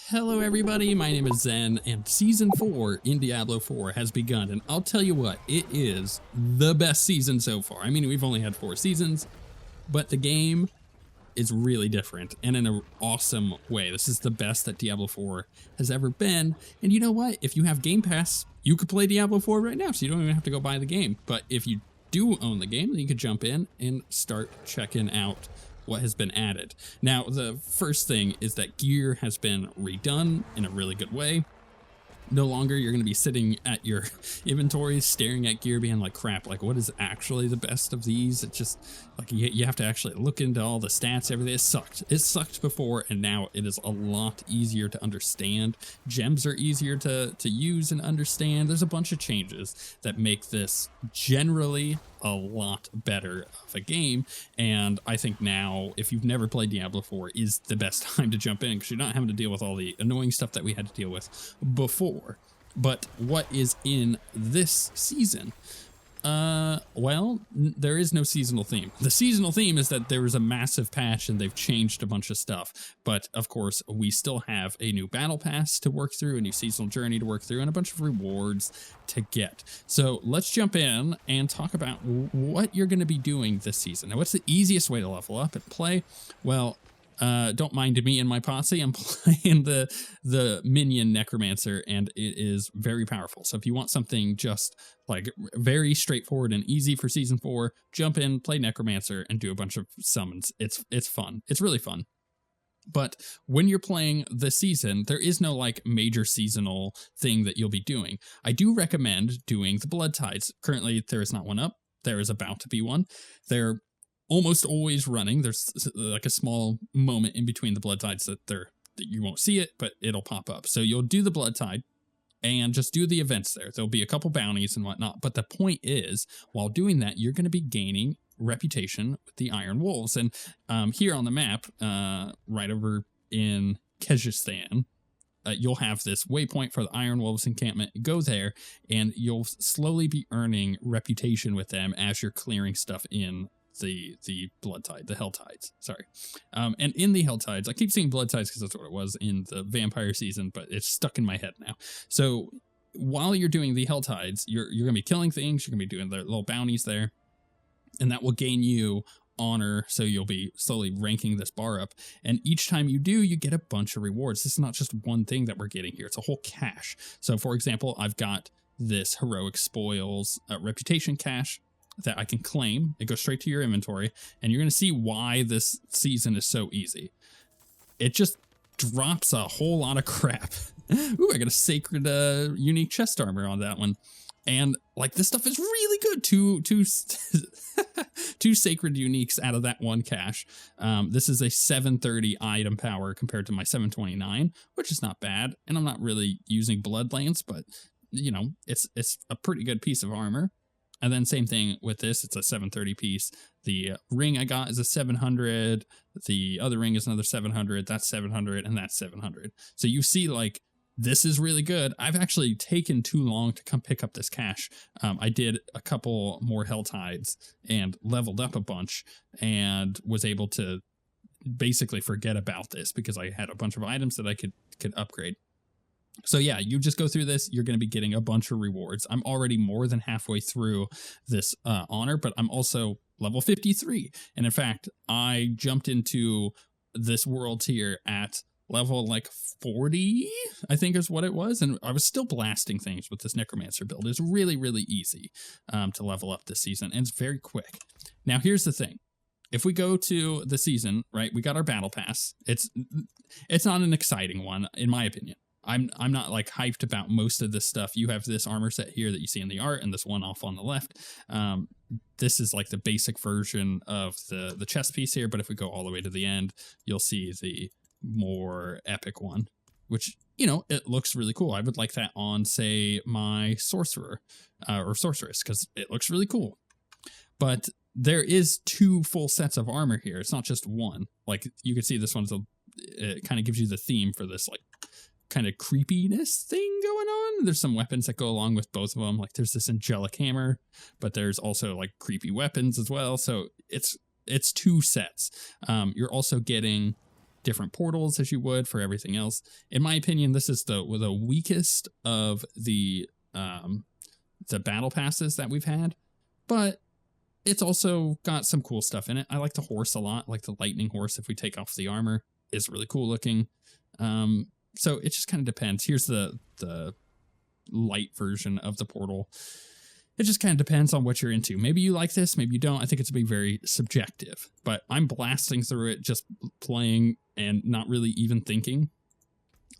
Hello everybody, my name is Zen, and Season 4 in Diablo 4 has begun, and I'll tell you what, it is the best season so far. I mean, we've only had 4 seasons, but the game is really different, and in an awesome way. This is the best that Diablo 4 has ever been, and you know what? If you have Game Pass, you could play Diablo 4 right now, so you don't even have to go buy the game. But if you do own the game, then you could jump in and start checking out what has been added. Now, the first thing is that gear has been redone in a really good way. No longer you're going to be sitting at your inventory staring at gear being like, crap, like what is actually the best of these? It's just like you have to actually look into all the stats, everything. It sucked before, and now it is a lot easier to understand. Gems are easier to use and understand. There's a bunch of changes that make this generally a lot better of a game, and I think now, if you've never played Diablo 4, is the best time to jump in, because you're not having to deal with all the annoying stuff that we had to deal with before. But what is in this season? Well, there is no seasonal theme. The seasonal theme is that there was a massive patch and they've changed a bunch of stuff. But of course, we still have a new battle pass to work through, a new seasonal journey to work through, and a bunch of rewards to get. So let's jump in and talk about what you're going to be doing this season. Now, what's the easiest way to level up and play? Well, don't mind me and my posse. I'm playing the minion Necromancer, and it is very powerful. So if you want something just like very straightforward and easy for season 4, jump in, play Necromancer, and do a bunch of summons. It's fun. It's really fun. But when you're playing the season, there is no like major seasonal thing that you'll be doing. I do recommend doing the Blood Tides. Currently, there is not one up. There is about to be one. They're almost always running. There's like a small moment in between the Blood Tides that you won't see it, but it'll pop up. So you'll do the Blood Tide and just do the events there. There'll be a couple bounties and whatnot. But the point is, while doing that, you're going to be gaining reputation with the Iron Wolves. And here on the map, right over in Kyrgyzstan, you'll have this waypoint for the Iron Wolves encampment. Go there, and you'll slowly be earning reputation with them as you're clearing stuff in the Blood Tide, the Hell Tides, sorry. And in the Hell Tides, I keep saying Blood Tides because that's what it was in the Vampire season, but it's stuck in my head now. So while you're doing the Hell Tides, you're going to be killing things, you're going to be doing the little bounties there, and that will gain you honor, so you'll be slowly ranking this bar up, and each time you do, you get a bunch of rewards. This is not just one thing that we're getting here, it's a whole cache. So for example, I've got this Heroic Spoils reputation cache that I can claim. It goes straight to your inventory, and you're going to see why this season is so easy. It just drops a whole lot of crap. Ooh, I got a sacred unique chest armor on that one. And like this stuff is really good. Two sacred uniques out of that one cache. This is a 730 item power compared to my 729, which is not bad. And I'm not really using Bloodlands, but you know, it's a pretty good piece of armor. And then same thing with this, it's a 730 piece. The ring I got is a 700. The other ring is another 700. That's 700, and that's 700. So you see, like, this is really good. I've actually taken too long to come pick up this cache. I did a couple more Hell Tides and leveled up a bunch and was able to basically forget about this because I had a bunch of items that I could upgrade. So yeah, you just go through this, you're going to be getting a bunch of rewards. I'm already more than halfway through this honor, but I'm also level 53. And in fact, I jumped into this world tier at level like 40, I think is what it was. And I was still blasting things with this Necromancer build. It's really, really easy to level up this season, and it's very quick. Now, here's the thing. If we go to the season, right, we got our battle pass. It's not an exciting one, in my opinion. I'm not like hyped about most of this stuff. You have this armor set here that you see in the art, and this one off on the left. This is like the basic version of the chest piece here, but if we go all the way to the end, you'll see the more epic one, which, you know, it looks really cool. I would like that on, say, my sorcerer or sorceress, because it looks really cool. But there is 2 full sets of armor here. It's not just one. Like you can see, this one's it kind of gives you the theme for this like kind of creepiness thing going on. There's some weapons that go along with both of them. Like there's this angelic hammer, but there's also like creepy weapons as well. So it's 2 sets. You're also getting different portals as you would for everything else. In my opinion, this is the weakest of the battle passes that we've had, but it's also got some cool stuff in it. I like the horse a lot, like the lightning horse. If we take off the armor, is really cool looking. So it just kind of depends. Here's the light version of the portal. It just kind of depends on what you're into. Maybe you like this, maybe you don't. I think it's being very subjective, but I'm blasting through it, just playing and not really even thinking.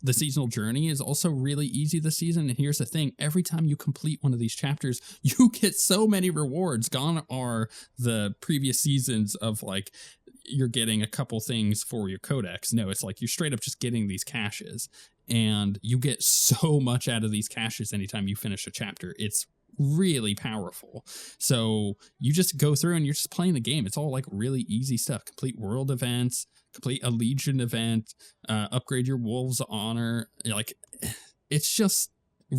The seasonal journey is also really easy this season. And here's the thing. Every time you complete one of these chapters, you get so many rewards. Gone are the previous seasons of like, you're getting a couple things for your codex. No, it's like you're straight up just getting these caches, and you get so much out of these caches anytime you finish a chapter. It's really powerful. So you just go through and you're just playing the game. It's all like really easy stuff. Complete world events, complete a legion event, upgrade your wolves honor. Like, it's just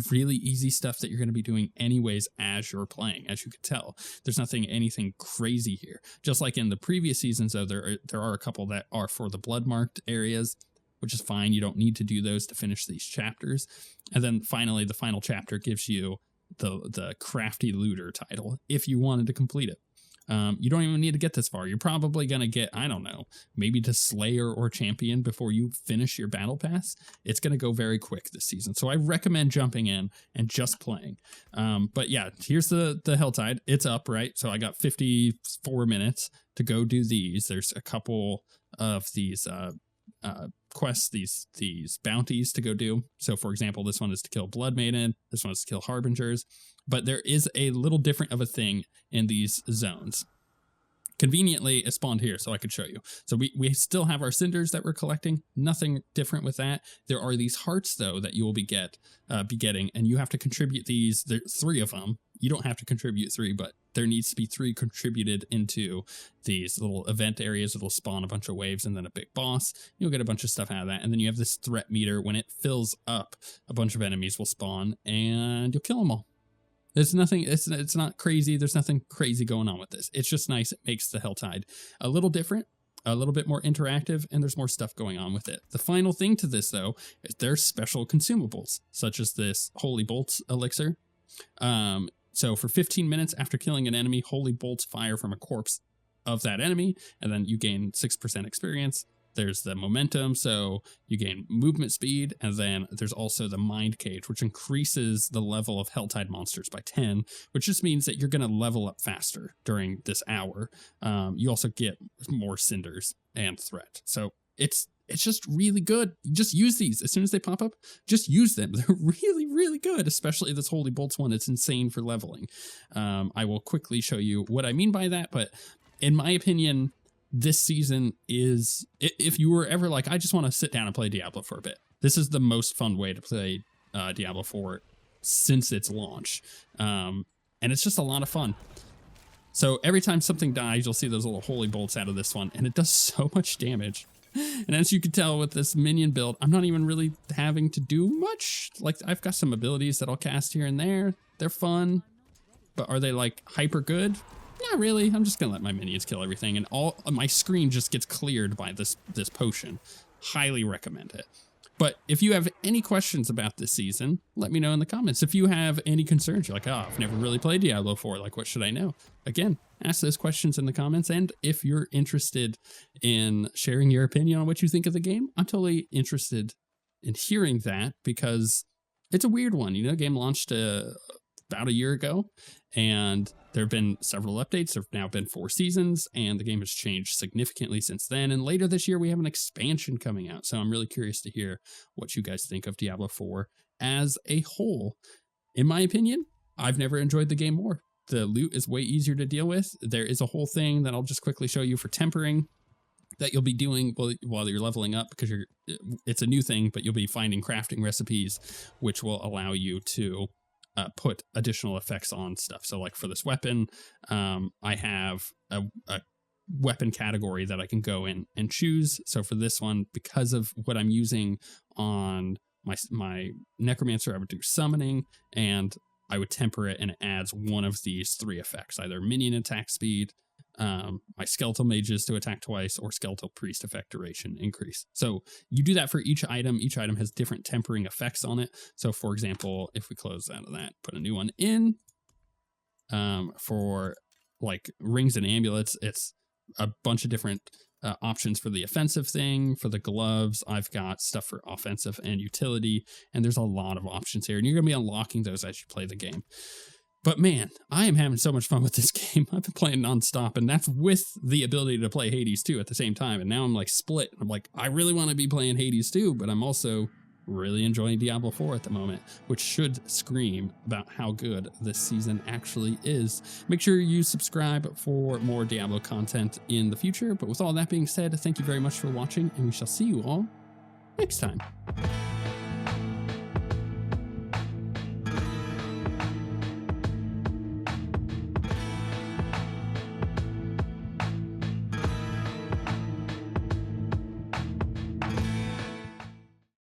really easy stuff that you're going to be doing anyways as you're playing. As you could tell, there's anything crazy here. Just like in the previous seasons, though, there are a couple that are for the blood marked areas, which is fine. You don't need to do those to finish these chapters. And then finally, the final chapter gives you the crafty looter title if you wanted to complete it. You don't even need to get this far. You're probably going to get, I don't know, maybe to Slayer or Champion before you finish your battle pass. It's going to go very quick this season. So I recommend jumping in and just playing. But yeah, here's the Helltide. It's up, right? So I got 54 minutes to go do these. There's a couple of these quests, these bounties to go do. So for example, this one is to kill Blood Maiden, this one is to kill Harbingers, but there is a little different of a thing in these zones. Conveniently, it spawned here, so I could show you. So we still have our cinders that we're collecting. Nothing different with that. There are these hearts, though, that you will be getting, and you have to contribute these. There's 3 of them. You don't have to contribute 3, but there needs to be 3 contributed into these little event areas. It'll spawn a bunch of waves and then a big boss. You'll get a bunch of stuff out of that. And then you have this threat meter. When it fills up, a bunch of enemies will spawn, and you'll kill them all. There's nothing, it's not crazy. There's nothing crazy going on with this. It's just nice. It makes the Helltide a little different, a little bit more interactive, and there's more stuff going on with it. The final thing to this, though, is there's special consumables, such as this Holy Bolts elixir. So for 15 minutes after killing an enemy, Holy Bolts fire from a corpse of that enemy, and then you gain 6% experience. There's the momentum, so you gain movement speed, and then there's also the mind cage, which increases the level of Helltide monsters by 10, which just means that you're going to level up faster during this hour. You also get more cinders and threat. So it's just really good. You just use these as soon as they pop up. Just use them. They're really, really good, especially this Holy Bolts one. It's insane for leveling. I will quickly show you what I mean by that, but in my opinion, this season is, if you were ever like, I just want to sit down and play Diablo for a bit, this is the most fun way to play Diablo 4 since its launch. And it's just a lot of fun. So every time something dies, you'll see those little Holy Bolts out of this one, and it does so much damage. And as you can tell with this minion build, I'm not even really having to do much. Like, I've got some abilities that I'll cast here and there. They're fun, but are they like hyper good? Not really. I'm just gonna let my minions kill everything, and all my screen just gets cleared by this potion. Highly recommend it. But if you have any questions about this season, let me know in the comments. If you have any concerns, you're like, oh, I've never really played Diablo 4, like, what should I know? Again, ask those questions in the comments, and if you're interested in sharing your opinion on what you think of the game, I'm totally interested in hearing that, because it's a weird one. You know, the game launched about a year ago, and there have been several updates. There have now been 4 seasons, and the game has changed significantly since then. And later this year, we have an expansion coming out. So I'm really curious to hear what you guys think of Diablo 4 as a whole. In my opinion, I've never enjoyed the game more. The loot is way easier to deal with. There is a whole thing that I'll just quickly show you for tempering that you'll be doing while you're leveling up, because it's a new thing, but you'll be finding crafting recipes, which will allow you to put additional effects on stuff. So like for this weapon, I have a weapon category that I can go in and choose. So for this one, because of what I'm using on my Necromancer, I would do summoning, and I would temper it, and it adds one of these 3 effects, either minion attack speed, my skeletal mages to attack twice, or skeletal priest effect duration increase. So you do that for each item has different tempering effects on it. So for example, if we close out of that, put a new one in, for like rings and amulets, it's a bunch of different options for the offensive thing. For the gloves, I've got stuff for offensive and utility, and there's a lot of options here, and you're going to be unlocking those as you play the game. But man, I am having so much fun with this game. I've been playing nonstop, and that's with the ability to play Hades 2 at the same time. And now I'm like split. I'm like, I really want to be playing Hades 2, but I'm also really enjoying Diablo 4 at the moment, which should scream about how good this season actually is. Make sure you subscribe for more Diablo content in the future. But with all that being said, thank you very much for watching, and we shall see you all next time.